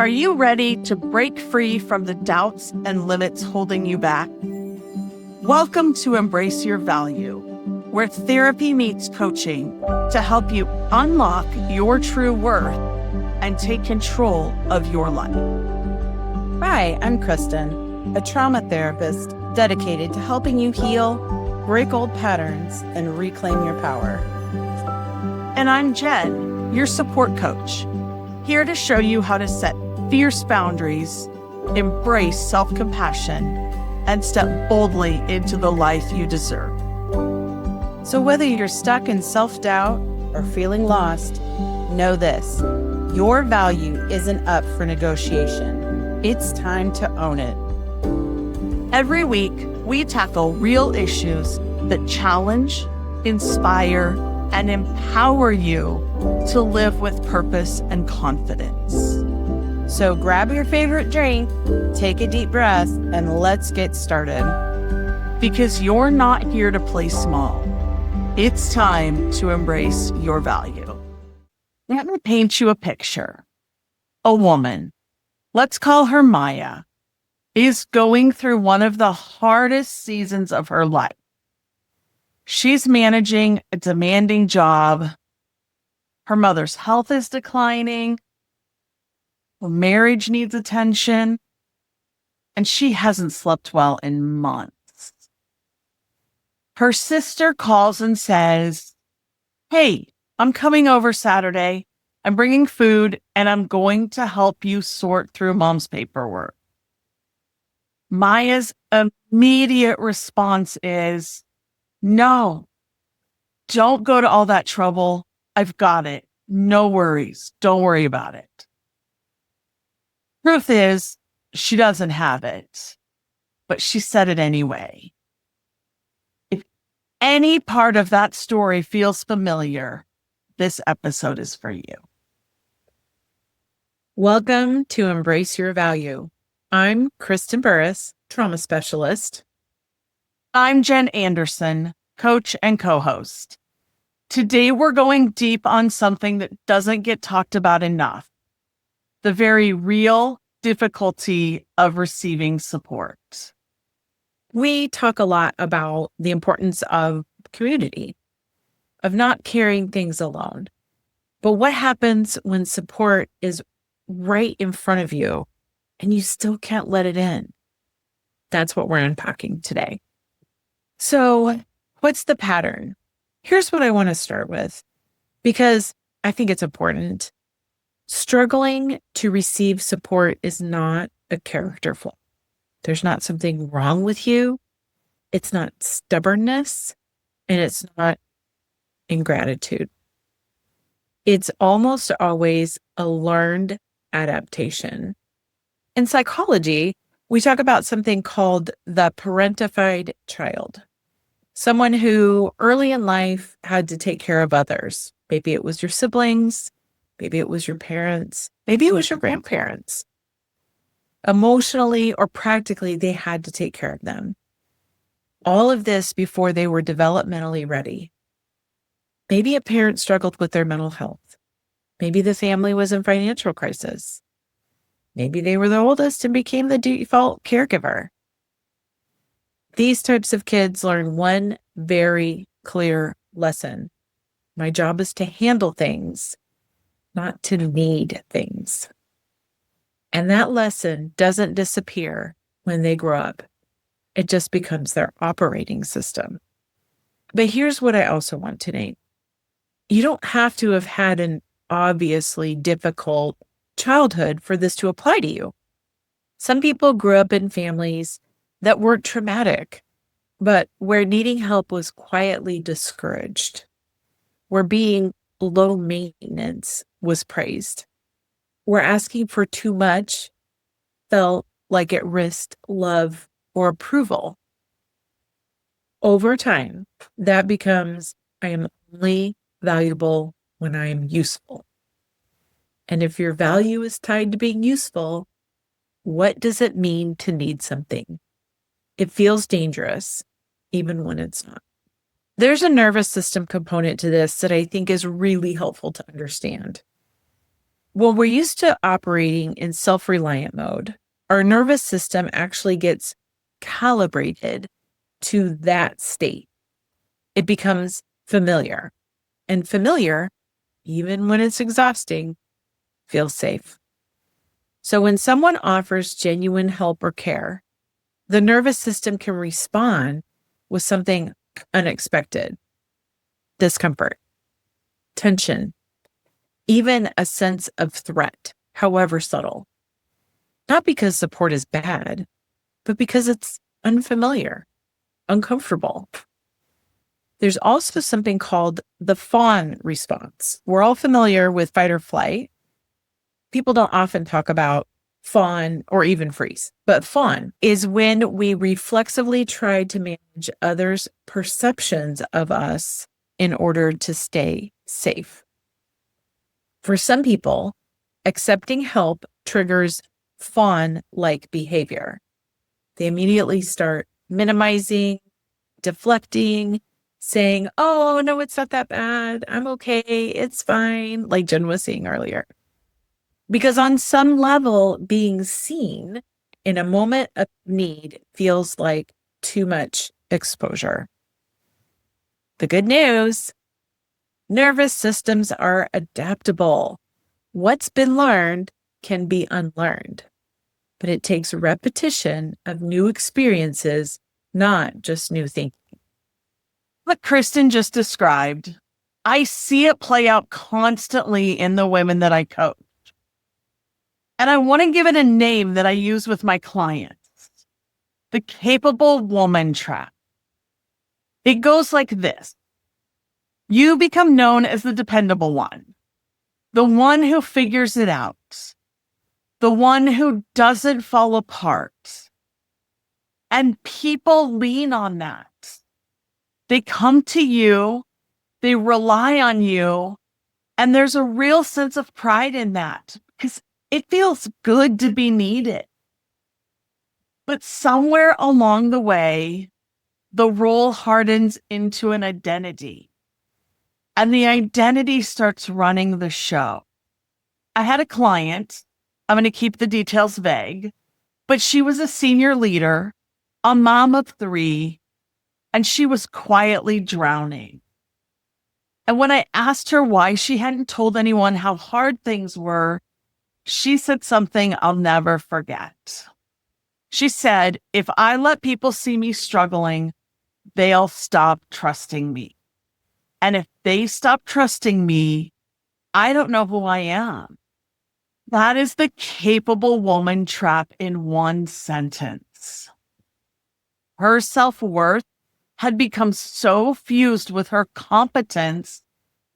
Are you ready to break free from the doubts and limits holding you back? Welcome to Embrace Your Value, where therapy meets coaching to help you unlock your true worth and take control of your life. Hi, I'm Kristen, a trauma therapist dedicated to helping you heal, break old patterns, and reclaim your power. And I'm Jen, your support coach, here to show you how to set fierce boundaries, embrace self-compassion, and step boldly into the life you deserve. So whether you're stuck in self-doubt or feeling lost, know this: your value isn't up for negotiation. It's time to own it. Every week, we tackle real issues that challenge, inspire, and empower you to live with purpose and confidence. So grab your favorite drink, take a deep breath, and let's get started. Because you're not here to play small. It's time to embrace your value. Let me paint you a picture. A woman, let's call her Maya, is going through one of the hardest seasons of her life. She's managing a demanding job. Her mother's health is declining. Her marriage needs attention. And she hasn't slept well in months. Her sister calls and says, "Hey, I'm coming over Saturday. I'm bringing food and I'm going to help you sort through mom's paperwork." Maya's immediate response is, "No, don't go to all that trouble. I've got it. No worries. Don't worry about it." Truth is, she doesn't have it, but she said it anyway. If any part of that story feels familiar, this episode is for you. Welcome to Embrace Your Value. I'm Kristen Burrus, trauma specialist. I'm Jen Anderson, coach and co-host. Today, we're going deep on something that doesn't get talked about enough: the very real difficulty of receiving support. We talk a lot about the importance of community, of not carrying things alone. But what happens when support is right in front of you and you still can't let it in? That's what we're unpacking today. So, what's the pattern? Here's what I want to start with, because I think it's important. Struggling to receive support is not a character flaw. There's not something wrong with you. It's not stubbornness, and it's not ingratitude. It's almost always a learned adaptation. In psychology, we talk about something called the parentified child. Someone who early in life had to take care of others. Maybe it was your siblings, maybe it was your parents, maybe it was your grandparents. Emotionally or practically, they had to take care of them. All of this before they were developmentally ready. Maybe a parent struggled with their mental health. Maybe the family was in financial crisis. Maybe they were the oldest and became the default caregiver. These types of kids learn one very clear lesson: my job is to handle things, not to need things. And that lesson doesn't disappear when they grow up. It just becomes their operating system. But here's what I also want to name. You don't have to have had an obviously difficult childhood for this to apply to you. Some people grew up in families that weren't traumatic, but where needing help was quietly discouraged, where being low maintenance was praised, where asking for too much felt like it risked love or approval. Over time, that becomes, I am only valuable when I am useful. And if your value is tied to being useful, what does it mean to need something? It feels dangerous, even when it's not. There's a nervous system component to this that I think is really helpful to understand. When we're used to operating in self-reliant mode, our nervous system actually gets calibrated to that state. It becomes familiar. And familiar, even when it's exhausting, feels safe. So when someone offers genuine help or care, the nervous system can respond with something unexpected: discomfort, tension, even a sense of threat, however subtle. Not because support is bad, but because it's unfamiliar, uncomfortable. There's also something called the Fawn response. We're all familiar with fight or flight. People don't often talk about fawn or even freeze, but fawn is when we reflexively try to manage others' perceptions of us in order to stay safe. For some people, accepting help triggers fawn-like behavior. They immediately start minimizing, deflecting, saying, "Oh, no, it's not that bad. I'm okay. It's fine," like Jen was saying earlier. Because on some level, being seen in a moment of need feels like too much exposure. The good news: nervous systems are adaptable. What's been learned can be unlearned, but it takes repetition of new experiences, not just new thinking. What Kristen just described, I see it play out constantly in the women that I coach. And I want to give it a name that I use with my clients: the capable woman trap. It goes like this. You become known as the dependable one, the one who figures it out, the one who doesn't fall apart. And people lean on that. They come to you, they rely on you, and there's a real sense of pride in that because it feels good to be needed. But somewhere along the way, the role hardens into an identity, and the identity starts running the show. I had a client, I'm going to keep the details vague, but she was a senior leader, a mom of 3, and she was quietly drowning. And when I asked her why she hadn't told anyone how hard things were, she said something I'll never forget. She said, "If I let people see me struggling, they'll stop trusting me. And if they stop trusting me, I don't know who I am." That is the capable woman trap in one sentence. Her self-worth had become so fused with her competence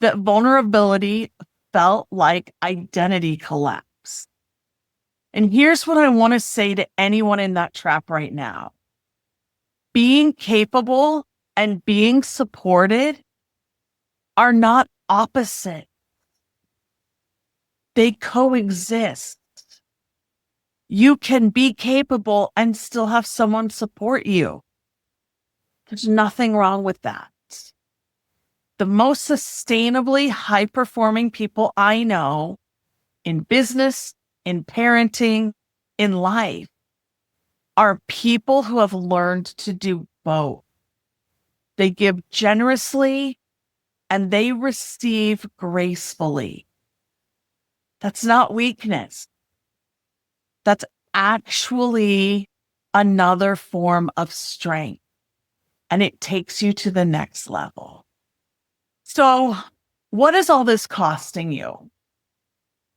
that vulnerability felt like identity collapse. And here's what I want to say to anyone in that trap right now. Being capable and being supported are not opposite. They coexist. You can be capable and still have someone support you. There's nothing wrong with that. The most sustainably high-performing people I know in business, in parenting, in life are people who have learned to do both. They give generously and they receive gracefully. That's not weakness. That's actually another form of strength, and it takes you to the next level. So, what is all this costing you?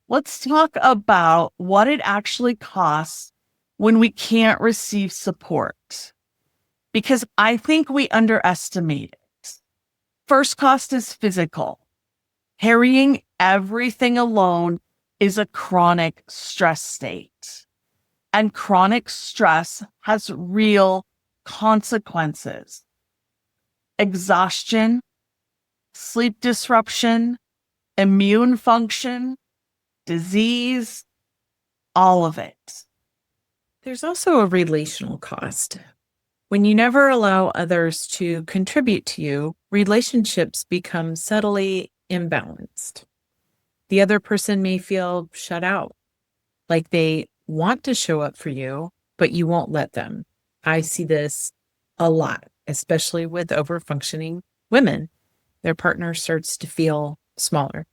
Let's talk about what it actually costs when we can't receive support, because I think we underestimate it. First cost is physical. Carrying everything alone is a chronic stress state. And chronic stress has real consequences: exhaustion, sleep disruption, immune function, disease, all of it. There's also a relational cost. When you never allow others to contribute to you, relationships become subtly imbalanced. The other person may feel shut out, like they want to show up for you, but you won't let them. I see this a lot, especially with overfunctioning women. Their partner starts to feel smaller.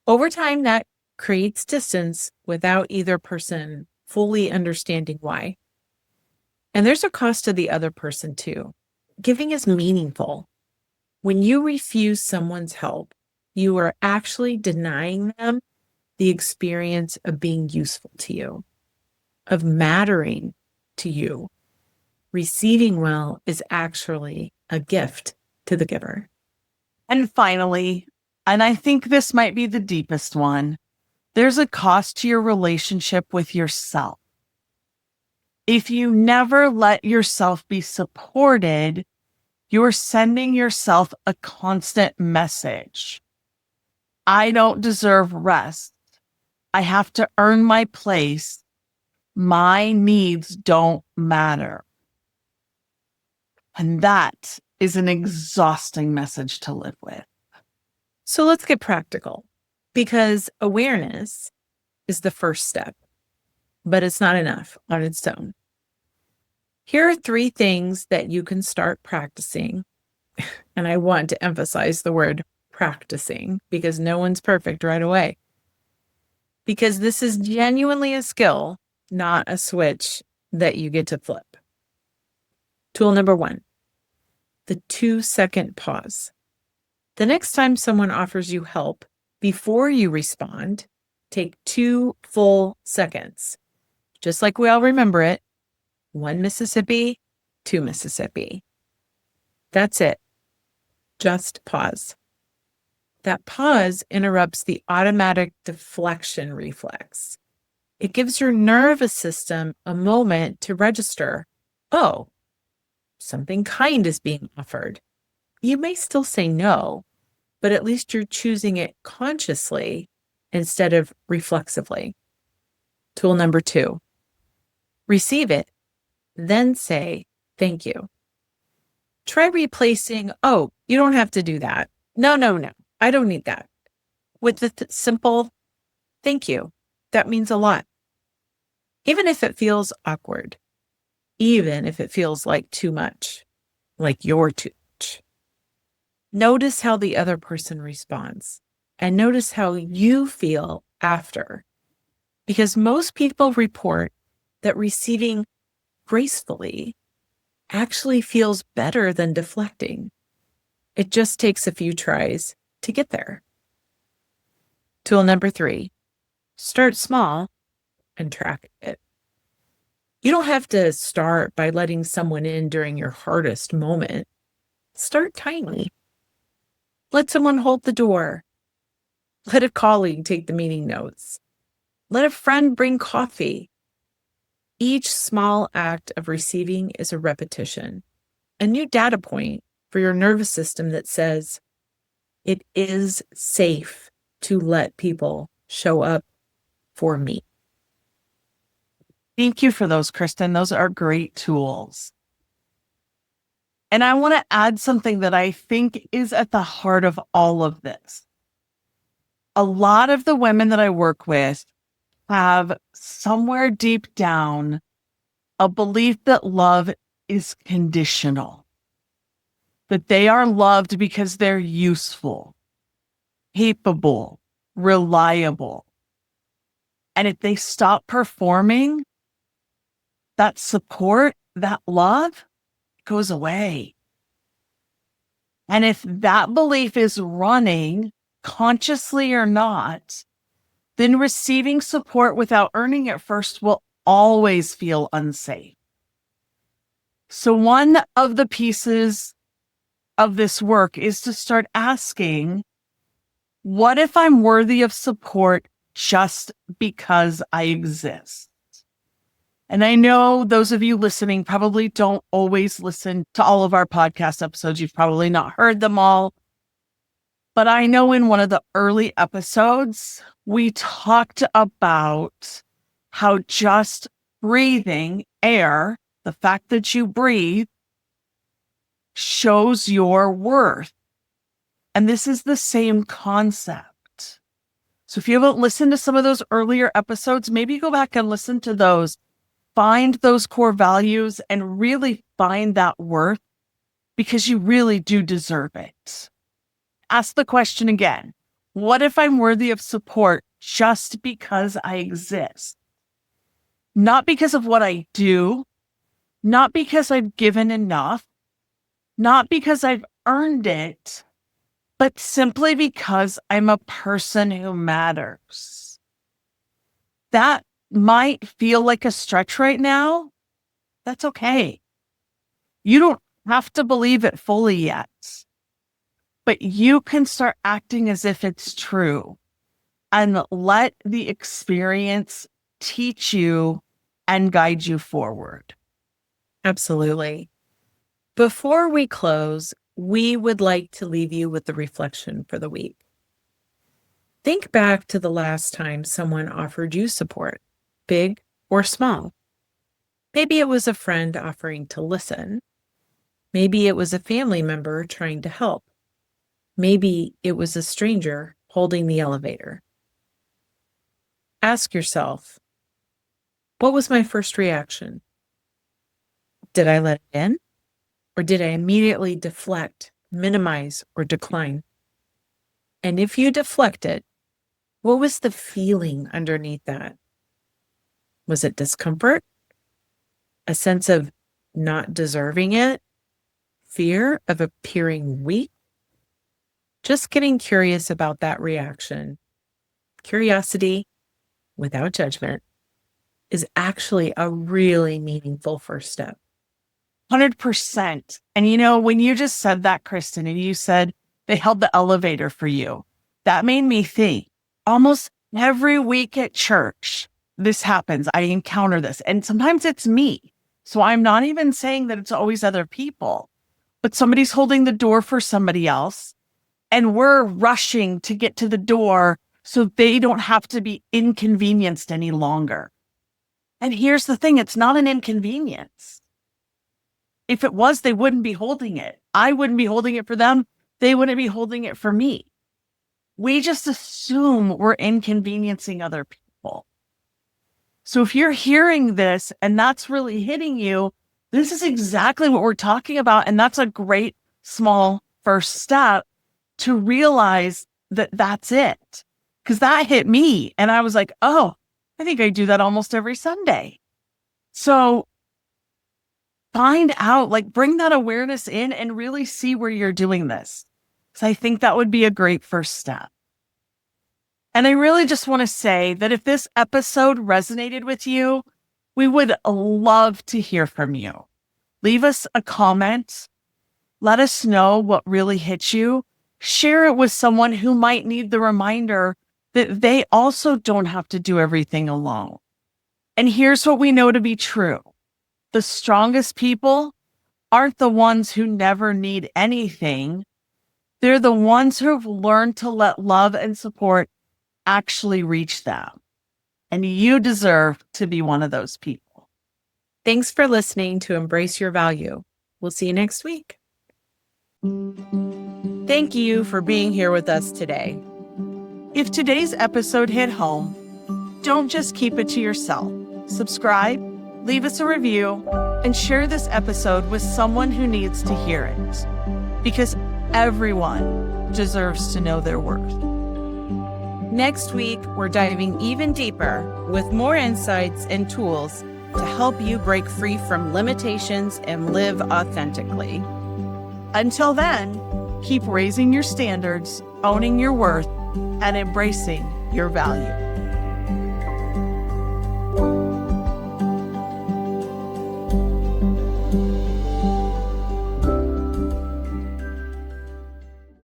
Over time, that creates distance without either person fully understanding why. And there's a cost to the other person too. Giving is meaningful. When you refuse someone's help, you are actually denying them the experience of being useful to you, of mattering to you. Receiving well is actually a gift to the giver. And finally, and I think this might be the deepest one, there's a cost to your relationship with yourself. If you never let yourself be supported, you're sending yourself a constant message. I don't deserve rest. I have to earn my place. My needs don't matter. And that is an exhausting message to live with. So let's get practical, because awareness is the first step, but it's not enough on its own. Here are 3 things that you can start practicing. And I want to emphasize the word practicing, because no one's perfect right away. Because this is genuinely a skill, not a switch that you get to flip. Tool number 1, the 2-second pause. The next time someone offers you help, before you respond, take 2 full seconds. Just like we all remember it, 1 Mississippi, 2 Mississippi. That's it. Just pause. That pause interrupts the automatic deflection reflex. It gives your nervous system a moment to register, oh, something kind is being offered. You may still say no, but at least you're choosing it consciously instead of reflexively. Tool number 2, receive it, then say thank you. Try replacing, oh, you don't have to do that. No, I don't need that. With the simple thank you. That means a lot. Even if it feels awkward, even if it feels like too much, like you're too much. Notice how the other person responds and notice how you feel after. Because most people report that receiving gracefully actually feels better than deflecting. It just takes a few tries to get there. Tool number 3, start small and track it. You don't have to start by letting someone in during your hardest moment. Start tiny. Let someone hold the door. Let a colleague take the meeting notes. Let a friend bring coffee. Each small act of receiving is a repetition, a new data point for your nervous system that says it is safe to let people show up for me. Thank you for those, Kristen. Those are great tools. And I want to add something that I think is at the heart of all of this. A lot of the women that I work with have somewhere deep down a belief that love is conditional, that they are loved because they're useful, capable, reliable. And if they stop performing, that support, that love goes away. And if that belief is running, consciously or not, then receiving support without earning it first will always feel unsafe. So one of the pieces of this work is to start asking, what if I'm worthy of support just because I exist? And I know those of you listening probably don't always listen to all of our podcast episodes. You've probably not heard them all. But I know in one of the early episodes, we talked about how just breathing air, the fact that you breathe, shows your worth. And this is the same concept. So if you haven't listened to some of those earlier episodes, maybe go back and listen to those. Find those core values and really find that worth, because you really do deserve it. Ask the question again. What if I'm worthy of support just because I exist? Not because of what I do, not because I've given enough, not because I've earned it, but simply because I'm a person who matters. That might feel like a stretch right now. That's okay. You don't have to believe it fully yet, but you can start acting as if it's true and let the experience teach you and guide you forward. Absolutely. Before we close, we would like to leave you with the reflection for the week. Think back to the last time someone offered you support, big or small. Maybe it was a friend offering to listen. Maybe it was a family member trying to help. Maybe it was a stranger holding the elevator. Ask yourself, what was my first reaction? Did I let it in? Or did I immediately deflect, minimize, or decline? And if you deflected, what was the feeling underneath that? Was it discomfort? A sense of not deserving it? Fear of appearing weak? Just getting curious about that reaction. Curiosity, without judgment, is actually a really meaningful first step. 100%. And when you just said that, Kristen, and you said they held the elevator for you, that made me think almost every week at church, this happens. I encounter this. And sometimes it's me. So I'm not even saying that it's always other people, but somebody's holding the door for somebody else. And we're rushing to get to the door so they don't have to be inconvenienced any longer. And here's the thing, it's not an inconvenience. If it was, they wouldn't be holding it. I wouldn't be holding it for them. They wouldn't be holding it for me. We just assume we're inconveniencing other people. So if you're hearing this and that's really hitting you, this is exactly what we're talking about. And that's a great small first step to realize that that's it. Because that hit me. And I was like, oh, I think I do that almost every Sunday. So find out, bring that awareness in and really see where you're doing this. So I think that would be a great first step. And I really just want to say that if this episode resonated with you, we would love to hear from you. Leave us a comment. Let us know what really hit you. Share it with someone who might need the reminder that they also don't have to do everything alone. And here's what we know to be true. The strongest people aren't the ones who never need anything. They're the ones who have learned to let love and support actually reach them. And you deserve to be one of those people. Thanks for listening to Embrace Your Value. We'll see you next week. Thank you for being here with us today. If today's episode hit home, don't just keep it to yourself. Subscribe, leave us a review, and share this episode with someone who needs to hear it. Because everyone deserves to know their worth. Next week, we're diving even deeper with more insights and tools to help you break free from limitations and live authentically. Until then, keep raising your standards, owning your worth, and embracing your value.